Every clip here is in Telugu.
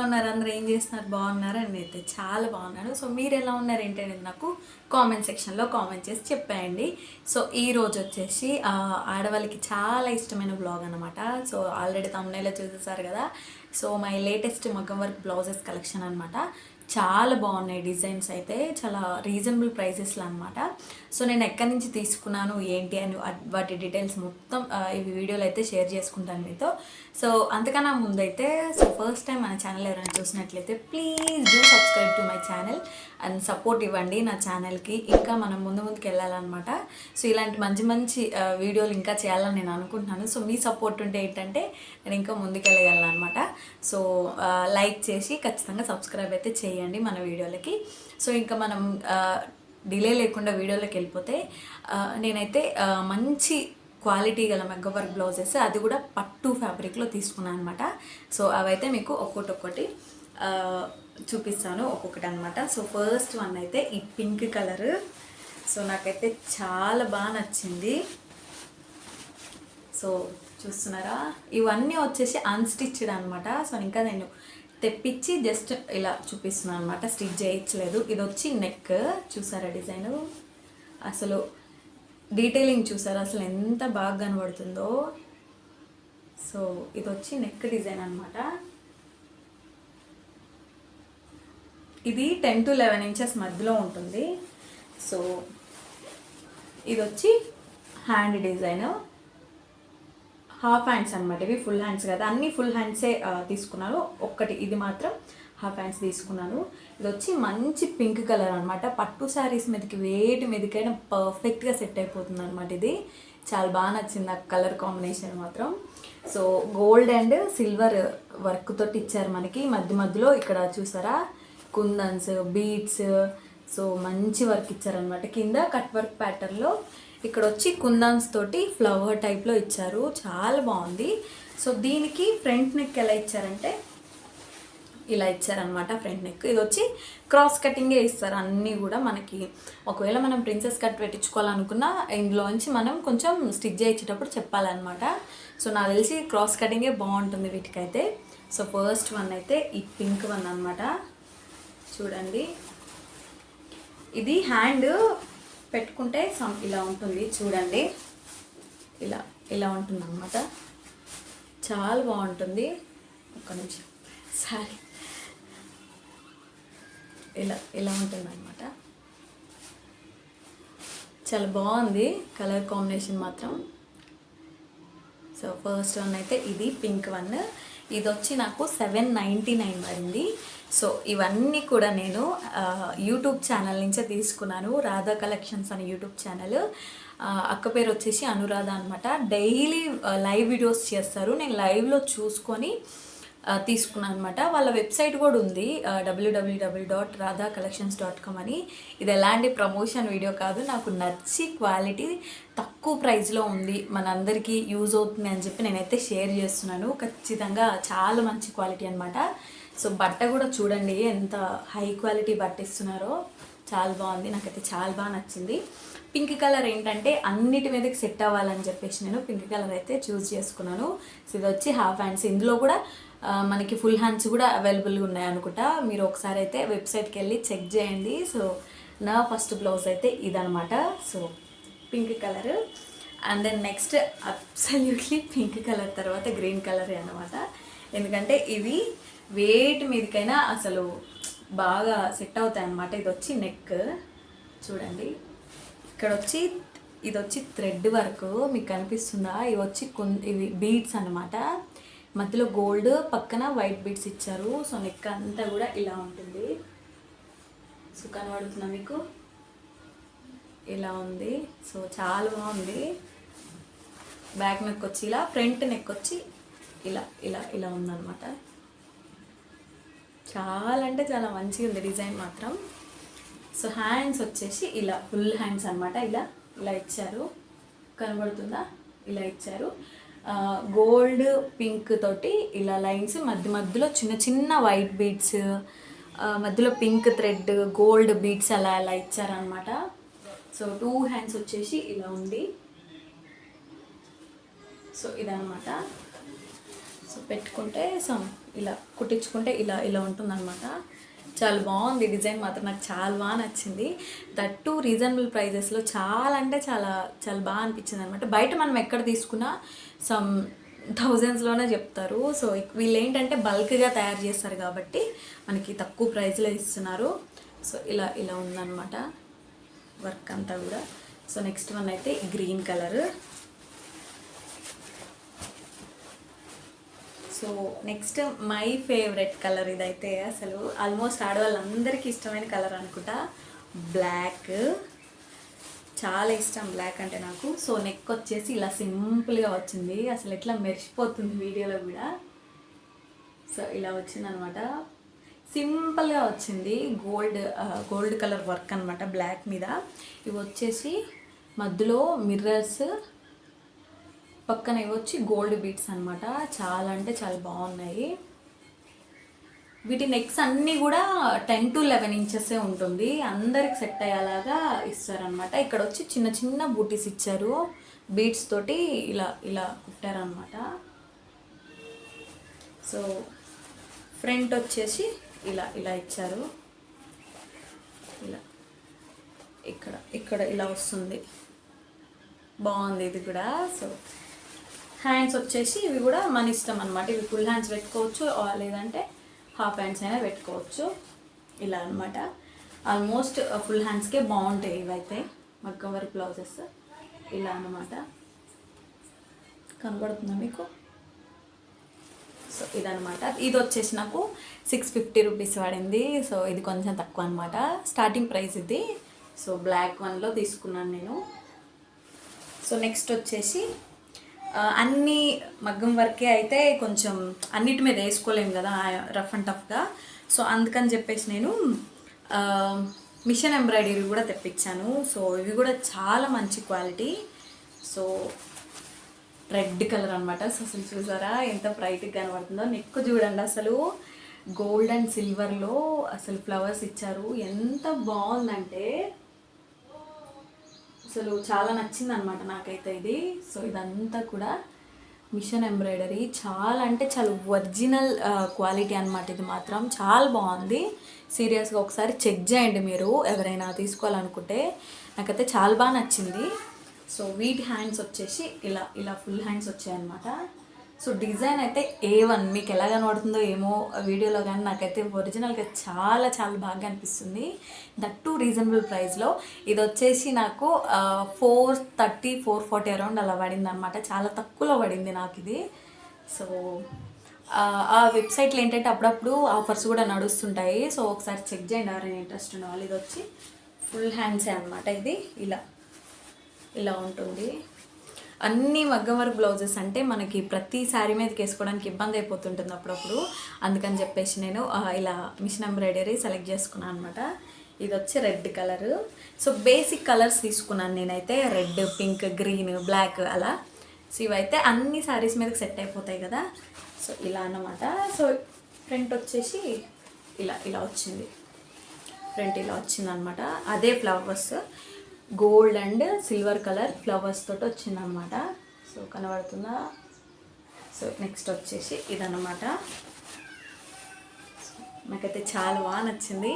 ఉన్నారు? అందరూ ఏం చేస్తున్నారు? బాగున్నారా? నేనైతే చాలా బాగున్నాను. సో మీరు ఎలా ఉన్నారు ఏంటి అనేది నాకు కామెంట్ సెక్షన్లో కామెంట్ చేసి చెప్పేయండి. సో ఈరోజు వచ్చేసి ఆడవాళ్ళకి చాలా ఇష్టమైన బ్లాగ్ అనమాట. సో ఆల్రెడీ తమ్మునేలో చూసేసారు కదా. సో మై లేటెస్ట్ మగ్గం వర్క్ బ్లౌజెస్ కలెక్షన్ అనమాట. చాలా బాగున్నాయి డిజైన్స్ అయితే, చాలా రీజనబుల్ ప్రైసెస్లో అనమాట. సో నేను ఎక్కడి నుంచి తీసుకున్నాను ఏంటి అని వాటి డీటెయిల్స్ మొత్తం ఈ వీడియోలో అయితే షేర్ చేసుకుంటాను మీతో. సో అంతకన్నా ముందైతే ఫస్ట్ టైం మన ఛానల్ ఎవరైనా చూసినట్లయితే please do subscribe to my channel and support ఇవ్వండి నా ఛానల్కి. ఇంకా మనం ముందుకు వెళ్ళాలన్నమాట. సో ఇలాంటి మంచి మంచి వీడియోలు ఇంకా చేయాలని నేను అనుకుంటున్నాను. సో మీ సపోర్ట్ ఉంటే ఏంటంటే నేను ఇంకా ముందుకు వెళ్ళగలను అనమాట. సో లైక్ చేసి ఖచ్చితంగా సబ్స్క్రైబ్ అయితే చేయండి మన వీడియోలకి. సో ఇంకా మనం డిలే లేకుండా వీడియోలోకి వెళ్ళిపోతే నేనైతే మంచి క్వాలిటీ గల మగ్గం వర్క్ బ్లౌజెస్, అది కూడా పట్టు ఫ్యాబ్రిక్లో తీసుకున్నాను అనమాట. సో అవైతే మీకు ఒక్కొక్కటి చూపిస్తాను ఒక్కొక్కటి అనమాట. సో ఫస్ట్ వన్ అయితే ఈ పింక్ కలర్. సో నాకైతే చాలా బాగా నచ్చింది. సో చూస్తున్నారా, ఇవన్నీ వచ్చేసి అన్స్టిచ్డ్ అనమాట. సో ఇంకా నేను తెప్పించి జస్ట్ ఇలా చూపిస్తున్నాను అనమాట, స్టిచ్ చేయించలేదు. ఇది వచ్చి నెక్ చూసారా, డిజైన్ అసలు డీటెయిలింగ్ చూసారా అసలు ఎంత బాగా కనబడుతుందో. సో ఇది వచ్చి నెక్ డిజైన్ అనమాట. ఇది 10 to 11 ఇంచెస్ మధ్యలో ఉంటుంది. సో ఇది వచ్చి హ్యాండ్ డిజైన్, హాఫ్ హ్యాండ్స్ అనమాట. ఇవి ఫుల్ హ్యాండ్స్ కదా, అన్ని ఫుల్ హ్యాండ్సే తీసుకున్నాను. ఒక్కటి ఇది మాత్రం హాఫ్ హ్యాండ్స్ తీసుకున్నాను. ఇది వచ్చి మంచి పింక్ కలర్ అనమాట. పట్టు శారీస్ మీదకి వేటి మీదకైనా పర్ఫెక్ట్గా సెట్ అయిపోతుంది అనమాట. ఇది చాలా బాగా నచ్చింది నాకు కలర్ కాంబినేషన్ మాత్రం. So gold and silver work తోటి ఇచ్చారు మనకి. మధ్య మధ్యలో ఇక్కడ చూసారా కుందన్స్, బీడ్స్. సో మంచి వర్క్ ఇచ్చారనమాట. కింద కట్ వర్క్ ప్యాటర్న్లో ఇక్కడ వచ్చి కుందన్స్ తోటి ఫ్లవర్ టైప్లో ఇచ్చారు. చాలా బాగుంది. సో దీనికి ఫ్రంట్ నెక్ ఎలా ఇచ్చారంటే ఇలా ఇచ్చారనమాట ఫ్రంట్ నెక్. ఇది వచ్చి క్రాస్ కటింగే ఇస్తారు అన్నీ కూడా మనకి. ఒకవేళ మనం ప్రిన్సెస్ కట్ పెట్టించుకోవాలనుకున్నా ఇందులోంచి మనం కొంచెం స్టిచ్ చేయించేటప్పుడు చెప్పాలన్నమాట. సో నాకు తెలిసి క్రాస్ కటింగే బాగుంటుంది వీటికైతే. సో ఫస్ట్ వన్ అయితే ఈ పింక్ వన్ అనమాట. చూడండి, ఇది హ్యాండ్ పెట్టుకుంటే ఇలా ఉంటుంది చూడండి, ఇలా ఇలా ఉంటుంది అనమాట. చాలా బాగుంటుంది. ఒక్క నిమిషం, సారీ, ఇలా ఉంటుంది అనమాట. చాలా బాగుంది కలర్ కాంబినేషన్ మాత్రం. సో ఫస్ట్ వన్ అయితే ఇది పింక్ వన్. ఇది వచ్చి నాకు 799 పడింది. సో ఇవన్నీ కూడా నేను యూట్యూబ్ ఛానల్ నుంచే తీసుకున్నాను. రాధా కలెక్షన్స్ అని యూట్యూబ్ ఛానల్. అక్క పేరు వచ్చేసి అనురాధ అనమాట. డైలీ లైవ్ వీడియోస్ చేస్తారు. నేను లైవ్లో చూసుకొని తీసుకున్నాను అనమాట. వాళ్ళ వెబ్సైట్ కూడా ఉంది, www.radhacollections.com అని. ఇది ఎలాంటి ప్రమోషన్ వీడియో కాదు, నాకు నచ్చి క్వాలిటీ తక్కువ ప్రైస్లో ఉంది, మనందరికీ యూజ్ అవుతుంది అని చెప్పి నేనైతే షేర్ చేస్తున్నాను. ఖచ్చితంగా చాలా మంచి క్వాలిటీ అనమాట. సో బట్ట కూడా చూడండి ఎంత హై క్వాలిటీ బట్ట ఇస్తున్నారో, చాలా బాగుంది. నాకైతే చాలా బాగా నచ్చింది. పింక్ కలర్ ఏంటంటే అన్నిటి మీదకి సెట్ అవ్వాలని చెప్పేసి నేను పింక్ కలర్ అయితే చూస్ చేసుకున్నాను. సో ఇది వచ్చి హాఫ్ హ్యాండ్స్. ఇందులో కూడా మనకి ఫుల్ హ్యాండ్స్ కూడా అవైలబుల్గా ఉన్నాయి అనుకుంటా. మీరు ఒకసారి అయితే వెబ్సైట్కి వెళ్ళి చెక్ చేయండి. సో నా ఫస్ట్ బ్లౌజ్ అయితే ఇదనమాట. So pink colour. And then next absolutely pink colour తర్వాత గ్రీన్ కలరే అనమాట. ఎందుకంటే ఇవి వేటి మీదకైనా అసలు బాగా సెట్ అవుతాయి అన్నమాట. ఇది వచ్చి నెక్ చూడండి, ఇక్కడ వచ్చి ఇది వచ్చి థ్రెడ్ వర్క్ మీకు కనిపిస్తుందా. ఇవి వచ్చి ఇవి బీడ్స్ అనమాట. మధ్యలో గోల్డ్, పక్కన వైట్ బీడ్స్ ఇచ్చారు. సో నెక్ అంతా కూడా ఇలా ఉంటుంది. సో కనబడుతుందా మీకు, ఇలా ఉంది. సో చాలా బాగుంది. బ్యాక్ నెక్ వచ్చి ఇలా, ఫ్రంట్ నెక్ వచ్చి ఇలా ఇలా ఇలా ఉందన్నమాట. చాలా అంటే చాలా మంచిగా ఉంది డిజైన్ మాత్రం. సో హ్యాండ్స్ వచ్చేసి ఇలా ఫుల్ హ్యాండ్స్ అనమాట. ఇలా ఇలా ఇచ్చారు, కనబడుతుందా, ఇలా ఇచ్చారు. గోల్డ్ పింక్ తోటి ఇలా లైన్స్, మధ్య మధ్యలో చిన్న చిన్న వైట్ బీడ్స్, మధ్యలో పింక్ థ్రెడ్, గోల్డ్ బీడ్స్ అలా అలా ఇచ్చారనమాట. సో 2 హ్యాండ్స్ వచ్చేసి ఇలా ఉంది. సో ఇదనమాట. సో పెట్టుకుంటే ఇలా కుట్టించుకుంటే ఇలా ఇలా ఉంటుందన్నమాట. చాలా బాగుంది డిజైన్ మాత్రం, నాకు చాలా బాగా నచ్చింది. దట్ టు రీజనబుల్ ప్రైజెస్లో చాలా అంటే చాలా చాలా బాగా అనిపించింది అనమాట. బయట మనం ఎక్కడ తీసుకున్నా సమ్ థౌజండ్స్లోనే చెప్తారు. సో వీళ్ళు ఏంటంటే బల్క్గా తయారు చేస్తారు కాబట్టి మనకి తక్కువ ప్రైస్లో ఇస్తున్నారు. సో ఇలా ఇలా ఉందన్నమాట వర్క్ అంతా కూడా. సో నెక్స్ట్ వన్ అయితే green colour. So next my favourite colour ఇదైతే అసలు ఆల్మోస్ట్ ఆడవాళ్ళందరికీ ఇష్టమైన కలర్ అనుకుంటా, బ్లాక్. చాలా ఇష్టం బ్లాక్ అంటే నాకు. సో నెక్ వచ్చేసి ఇలా సింపుల్గా వచ్చింది, అసలు ఎట్లా మెరిసిపోతుంది వీడియోలో కూడా. సో ఇలా వచ్చిందనమాట, సింపుల్గా వచ్చింది. గోల్డ్ కలర్ వర్క్ అనమాట బ్లాక్ మీద. ఇవి వచ్చేసి మధ్యలో మిర్రర్స్, పక్కన ఇవి వచ్చి గోల్డ్ బీట్స్ అనమాట. చాలా అంటే చాలా బాగున్నాయి. వీటి నెక్స్ అన్నీ కూడా 10 to 11 ఇంచెస్ ఉంటుంది, అందరికి సెట్ అయ్యేలాగా ఇస్తారనమాట. ఇక్కడ వచ్చి చిన్న చిన్న బూటీస్ ఇచ్చారు, బీట్స్ తోటి ఇలా ఇలా కుట్టారనమాట. సో ఫ్రంట్ వచ్చేసి ఇలా ఇలా ఇచ్చారు, ఇలా ఇక్కడ ఇక్కడ ఇలా వస్తుంది, బాగుంది ఇది కూడా. సో హ్యాండ్స్ వచ్చేసి ఇవి కూడా మన ఇష్టం అనమాట. ఇవి ఫుల్ హ్యాండ్స్ పెట్టుకోవచ్చు, లేదంటే హాఫ్ హ్యాండ్స్ అయినా పెట్టుకోవచ్చు, ఇలా అనమాట. ఆల్మోస్ట్ ఫుల్ హ్యాండ్స్కే బాగుంటాయి ఇవైతే మగ్గం వర్క్ బ్లౌజెస్, ఇలా అనమాట. కనబడుతుందా మీకు? సో ఇదనమాట. ఇది వచ్చేసి నాకు 650 రూపీస్ పడింది. సో ఇది కొంచెం తక్కువ అనమాట, స్టార్టింగ్ ప్రైస్ ఇది. సో బ్లాక్ వన్లో తీసుకున్నాను నేను. సో నెక్స్ట్ వచ్చేసి అన్ని మగ్గం వర్కే అయితే కొంచెం అన్నిటి మీద వేసుకోలేము కదా రఫ్ అండ్ టఫ్గా. సో అందుకని చెప్పేసి నేను మిషన్ ఎంబ్రాయిడరీ కూడా తెప్పించాను. సో ఇవి కూడా చాలా మంచి క్వాలిటీ. సో రెడ్ కలర్ అనమాట. సో అసలు చూసారా ఎంత బ్రైట్గా కనబడుతుందో. నెక్ చూడండి, అసలు గోల్డ్ అండ్ సిల్వర్లో అసలు ఫ్లవర్స్ ఇచ్చారు, ఎంత బాగుందంటే అసలు చాలా నచ్చింది అనమాట నాకైతే ఇది. సో ఇదంతా కూడా మిషన్ ఎంబ్రాయిడరీ, చాలా అంటే చాలా ఒరిజినల్ క్వాలిటీ అనమాట. ఇది మాత్రం చాలా బాగుంది, సీరియస్గా ఒకసారి చెక్ చేయండి మీరు ఎవరైనా తీసుకోవాలనుకుంటే. నాకైతే చాలా బాగా నచ్చింది. సో వీటి హ్యాండ్స్ వచ్చేసి ఇలా ఇలా ఫుల్ హ్యాండ్స్ వచ్చాయన్నమాట. సో డిజైన్ అయితే A1, మీకు ఎలా కనబడుతుందో ఏమో వీడియోలో, కానీ నాకైతే ఒరిజినల్గా చాలా చాలా బాగా అనిపిస్తుంది. దట్ టు రీజనబుల్ ప్రైస్లో. ఇది వచ్చేసి నాకు 430, 440 అరౌండ్ అలా పడింది అనమాట, చాలా తక్కువలో పడింది నాకు ఇది. సో ఆ వెబ్సైట్లో ఏంటంటే అప్పుడప్పుడు ఆఫర్స్ కూడా నడుస్తుంటాయి. సో ఒకసారి చెక్ చేయండి ఎవరైనా ఇంట్రెస్ట్ ఉన్న వాళ్ళు. ఇది వచ్చి ఫుల్ హ్యాండ్సే అనమాట. ఇది ఇలా ఇలా ఉంటుంది. అన్ని మగ్గం వర్క్ బ్లౌజెస్ అంటే మనకి ప్రతి శారీ మీదకి వేసుకోవడానికి ఇబ్బంది అయిపోతుంటుంది అప్పుడప్పుడు, అందుకని చెప్పేసి నేను ఇలా మిషన్ ఎంబ్రాయిడరీ సెలెక్ట్ చేసుకున్నాను అనమాట. ఇది వచ్చి red colour. So basic colours తీసుకున్నాను నేనైతే, రెడ్, పింక్, గ్రీన్, బ్లాక్ అలా. సో ఇవైతే అన్ని శారీస్ మీదకి సెట్ అయిపోతాయి కదా. సో ఇలా అన్నమాట. సో ఫ్రంట్ వచ్చేసి ఇలా ఇలా వచ్చింది, ఫ్రంట్ ఇలా వచ్చింది అనమాట. అదే flowers gold and silver colour flowers తోటి వచ్చిందనమాట. సో కనబడుతుందా? సో నెక్స్ట్ వచ్చేసి ఇదన్నమాట. నాకైతే చాలా బాగా నచ్చింది.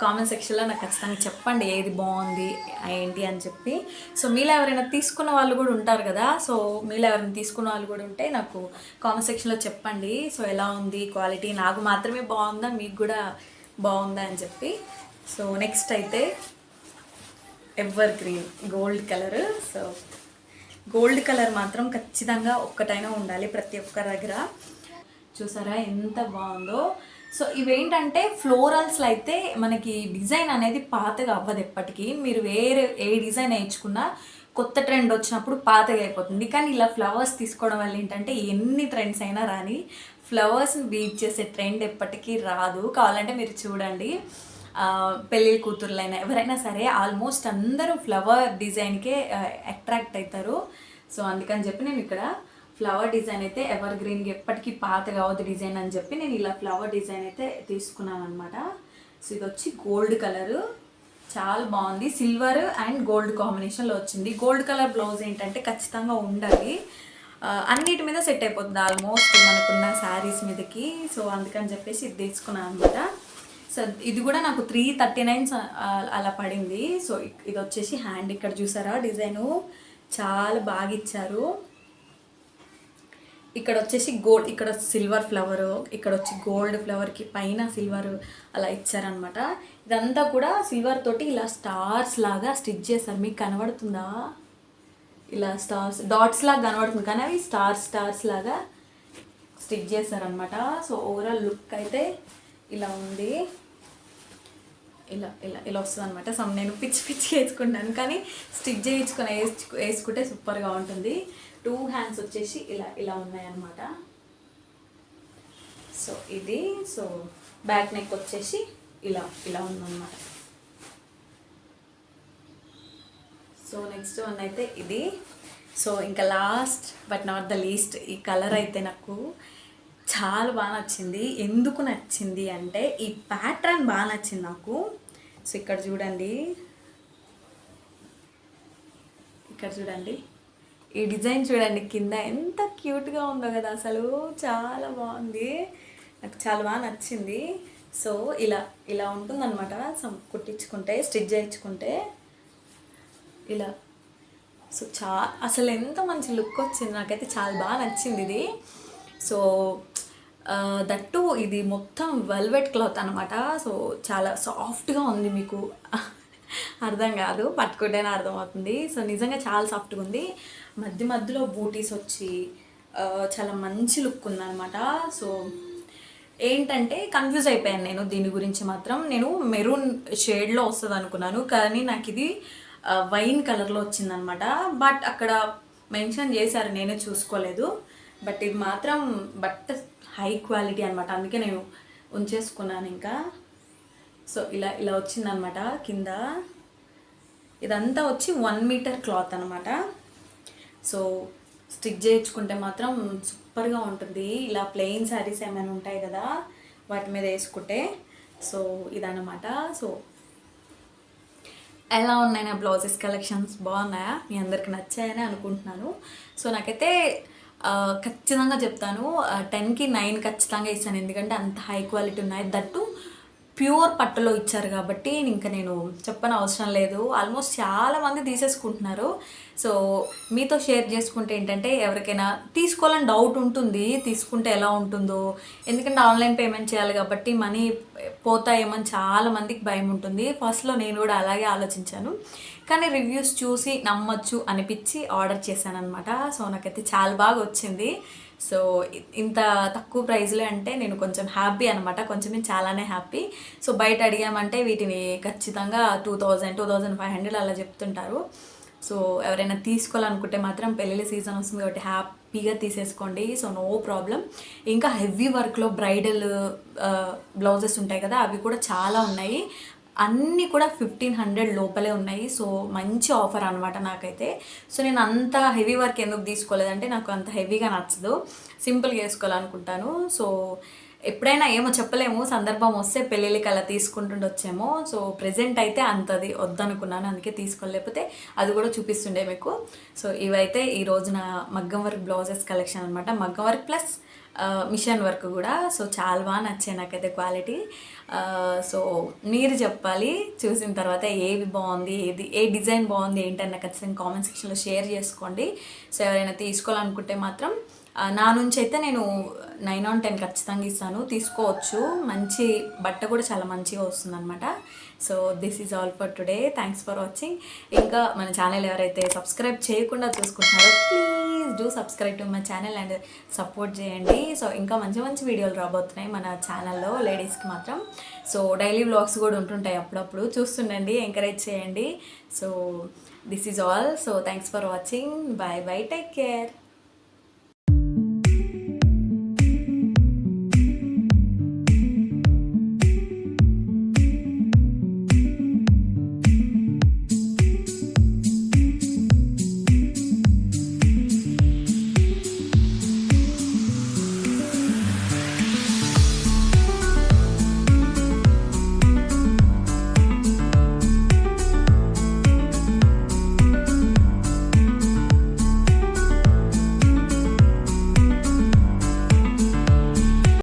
కామెంట్ సెక్షన్లో నాకు ఖచ్చితంగా చెప్పండి ఏది బాగుంది ఏంటి అని చెప్పి. సో మీలో ఎవరైనా తీసుకున్న వాళ్ళు కూడా ఉంటారు కదా. సో మీలో ఎవరైనా తీసుకున్న వాళ్ళు కూడా ఉంటే నాకు కామెంట్ సెక్షన్లో చెప్పండి. సో ఎలా ఉంది క్వాలిటీ, నాకు మాత్రమే బాగుందా మీకు కూడా బాగుందా అని చెప్పి. సో నెక్స్ట్ అయితే ever green gold colour. So gold colour మాత్రం ఖచ్చితంగా ఒక్కటైనా ఉండాలి ప్రతి ఒక్కరి దగ్గర. చూసారా ఎంత బాగుందో. సో ఇవేంటంటే ఫ్లోరల్స్లో అయితే మనకి డిజైన్ అనేది పాతగా అవ్వదు ఎప్పటికీ. మీరు వేరే ఏ డిజైన్ వేయించుకున్నా కొత్త ట్రెండ్ వచ్చినప్పుడు పాతగా అయిపోతుంది. కానీ ఇలా ఫ్లవర్స్ తీసుకోవడం వల్ల ఏంటంటే ఎన్ని ట్రెండ్స్ అయినా రాని ఫ్లవర్స్ని బీట్ చేసే ట్రెండ్ ఎప్పటికీ రాదు. కావాలంటే మీరు చూడండి, పెళ్ళి కూతుర్లైనా ఎవరైనా సరే ఆల్మోస్ట్ అందరూ ఫ్లవర్ డిజైన్కే అట్రాక్ట్ అవుతారు. సో అందుకని చెప్పి నేను ఇక్కడ ఫ్లవర్ డిజైన్ అయితే ఎవర్ గ్రీన్కి ఎప్పటికీ పాత కావద్దు డిజైన్ అని చెప్పి నేను ఇలా ఫ్లవర్ డిజైన్ అయితే తీసుకున్నాను అనమాట. సో ఇది వచ్చి గోల్డ్ కలరు, చాలా బాగుంది. సిల్వర్ అండ్ గోల్డ్ కాంబినేషన్లో వచ్చింది. గోల్డ్ కలర్ బ్లౌజ్ ఏంటంటే ఖచ్చితంగా ఉండాలి. అన్నిటి మీద సెట్ అయిపోతుంది ఆల్మోస్ట్ మనకున్న శారీస్ మీదకి. సో అందుకని చెప్పేసి ఇది తీసుకున్నాను అనమాట. సో ఇది కూడా నాకు 339 అలా పడింది. సో ఇది వచ్చేసి హ్యాండ్, ఇక్కడ చూసారా డిజైను చాలా బాగా ఇచ్చారు. ఇక్కడ వచ్చేసి గోల్డ్, ఇక్కడ సిల్వర్ ఫ్లవర్, ఇక్కడ వచ్చి గోల్డ్ ఫ్లవర్కి పైన సిల్వర్ అలా ఇచ్చారనమాట. ఇదంతా కూడా సిల్వర్ తోటి ఇలా స్టార్స్ లాగా స్టిచ్ చేశారు. మీకు కనబడుతుందా? ఇలా స్టార్స్ డాట్స్ లాగా కనబడుతుంది కానీ అవి స్టార్స్ లాగా స్టిచ్ చేశారనమాట. సో ఓవరాల్ లుక్ అయితే ఇలా ఉంది. ఇలా ఇలా ఇలా వస్తుంది అనమాట. నేను పిచ్చి వేసుకుంటాను కానీ స్టిచ్ చేయించుకొని వేసుకుంటే సూపర్గా ఉంటుంది. 2 హ్యాండ్స్ వచ్చేసి ఇలా ఇలా ఉన్నాయన్నమాట. సో ఇది, సో బ్యాక్ నెక్ వచ్చేసి ఇలా ఇలా ఉందన్నమాట. సో నెక్స్ట్ వన్ అయితే ఇది. సో ఇంకా last but not the least, ఈ కలర్ అయితే నాకు చాలా బాగా నచ్చింది. ఎందుకు నచ్చింది అంటే ఈ ప్యాటర్న్ బాగా నచ్చింది నాకు. సో ఇక్కడ చూడండి, ఇక్కడ చూడండి, ఈ డిజైన్ చూడండి కింద ఎంత క్యూట్గా ఉందో కదా, అసలు చాలా బాగుంది, నాకు చాలా బాగా నచ్చింది. సో ఇలా ఇలా ఉంటుందన్నమాట. కుట్టించుకుంటే స్టిచ్ చేయించుకుంటే ఇలా. సో అసలు ఎంత మంచి లుక్ వచ్చింది, నాకైతే చాలా బాగా నచ్చింది ఇది. సో దట్టు ఇది మొత్తం వెల్వెట్ క్లాత్ అనమాట. సో చాలా సాఫ్ట్గా ఉంది, మీకు అర్థం కాదు, పట్టుకుంటేనే అర్థమవుతుంది. సో నిజంగా చాలా సాఫ్ట్గా ఉంది. మధ్యలో బూటీస్ వచ్చి చాలా మంచి లుక్ ఉందన్నమాట. సో ఏంటంటే కన్ఫ్యూజ్ అయిపోయాను నేను దీని గురించి మాత్రం. నేను మెరూన్ షేడ్లో వస్తుంది అనుకున్నాను కానీ నాకు ఇది వైన్ కలర్లో వచ్చిందనమాట. బట్ అక్కడ మెన్షన్ చేశారు, నేనే చూసుకోలేదు. బట్ ఇది మాత్రం హై క్వాలిటీ అనమాట, అందుకే నేను ఉంచేసుకున్నాను ఇంకా. సో ఇలా ఇలా వచ్చిందనమాట కింద. ఇదంతా వచ్చి 1 మీటర్ క్లాత్ అనమాట. సో స్టిచ్ చేయించుకుంటే మాత్రం సూపర్గా ఉంటుంది. ఇలా ప్లెయిన్ శారీస్ ఏమైనా ఉంటాయి కదా వాటి మీద వేసుకుంటే. సో ఇదన్నమాట. సో ఎలా ఉన్నాయి నా బ్లౌజెస్ కలెక్షన్స్, బాగున్నాయా? మీ అందరికి నచ్చాయని అనుకుంటున్నాను. సో నాకైతే ఖచ్చితంగా చెప్తాను 10కి 9 ఖచ్చితంగా ఇస్తాను, ఎందుకంటే అంత హై క్వాలిటీ ఉన్నాయి. దట్టు ప్యూర్ పట్టులో ఇచ్చారు కాబట్టి ఇంకా నేను చెప్పని అవసరం లేదు. ఆల్మోస్ట్ చాలామంది తీసేసుకుంటున్నారు. సో మీతో షేర్ చేసుకుంటే ఏంటంటే ఎవరికైనా తీసుకోవాలని డౌట్ ఉంటుంది, తీసుకుంటే ఎలా ఉంటుందో, ఎందుకంటే ఆన్లైన్ పేమెంట్ చేయాలి కాబట్టి మనీ పోతాయేమని చాలామందికి భయం ఉంటుంది. ఫస్ట్లో నేను కూడా అలాగే ఆలోచించాను, కానీ రివ్యూస్ చూసి నమ్మచ్చు అనిపించి ఆర్డర్ చేశాను అనమాట. సో నాకైతే చాలా బాగా వచ్చింది. సో ఇంత తక్కువ ప్రైస్లో అంటే నేను కొంచెం హ్యాపీ అనమాట, కొంచెం చాలానే హ్యాపీ. సో బయట అడిగామంటే వీటిని ఖచ్చితంగా 2000, 2500 అలా చెప్తుంటారు. సో ఎవరైనా తీసుకోవాలనుకుంటే మాత్రం పెళ్ళిళ్ళ సీజన్ వస్తుంది కాబట్టి హ్యాపీగా తీసేసుకోండి. So no problem. ఇంకా హెవీ వర్క్లో బ్రైడల్ బ్లౌజెస్ ఉంటాయి కదా, అవి కూడా చాలా ఉన్నాయి. అన్నీ కూడా 1500 లోపలే ఉన్నాయి. సో మంచి ఆఫర్ అనమాట నాకైతే. సో నేను అంత హెవీ వర్క్ ఎందుకు తీసుకోలేదంటే నాకు అంత హెవీగా నచ్చదు, సింపుల్గా వేసుకోవాలనుకుంటాను. సో ఎప్పుడైనా ఏమో చెప్పలేము, సందర్భం వస్తే పెళ్ళిళ్ళకి అలా తీసుకుంటుండొచ్చేమో. సో ప్రెజెంట్ అయితే అంతది వద్దనుకున్నాను, అందుకే తీసుకోలేకపోతే అది కూడా చూపిస్తుండే మీకు. సో ఇవైతే ఈరోజు నా మగ్గం వర్క్ బ్లౌజెస్ కలెక్షన్ అనమాట. మగ్గం వర్క్ ప్లస్ మిషన్ వర్క్ కూడా. సో చాలా బాగా నచ్చాయి నాకైతే క్వాలిటీ. సో మీరు చెప్పాలి చూసిన తర్వాత ఏవి బాగుంది, ఏ డిజైన్ బాగుంది ఏంటన్న ఖచ్చితంగా కామెంట్ సెక్షన్లో షేర్ చేసుకోండి. సో ఎవరైనా తీసుకోవాలనుకుంటే మాత్రం నా నుంచి అయితే నేను 9 on 10 ఖచ్చితంగా ఇస్తాను, తీసుకోవచ్చు. మంచి బట్ట కూడా చాలా మంచిగా వస్తుందన్నమాట. So this is all for today. Thanks for watching. ఇంకా మన ఛానల్ ఎవరైతే సబ్స్క్రైబ్ చేయకుండా చూసుకుంటున్నారో please do subscribe to my channel and support చేయండి. సో ఇంకా మంచి మంచి వీడియోలు రాబోతున్నాయి మన ఛానల్లో లేడీస్కి మాత్రం. సో డైలీ వ్లాగ్స్ కూడా ఉంటుంటాయి, అప్పుడప్పుడు చూస్తుండండి, ఎంకరేజ్ చేయండి. So this is all. So thanks for watching. Bye bye, take care.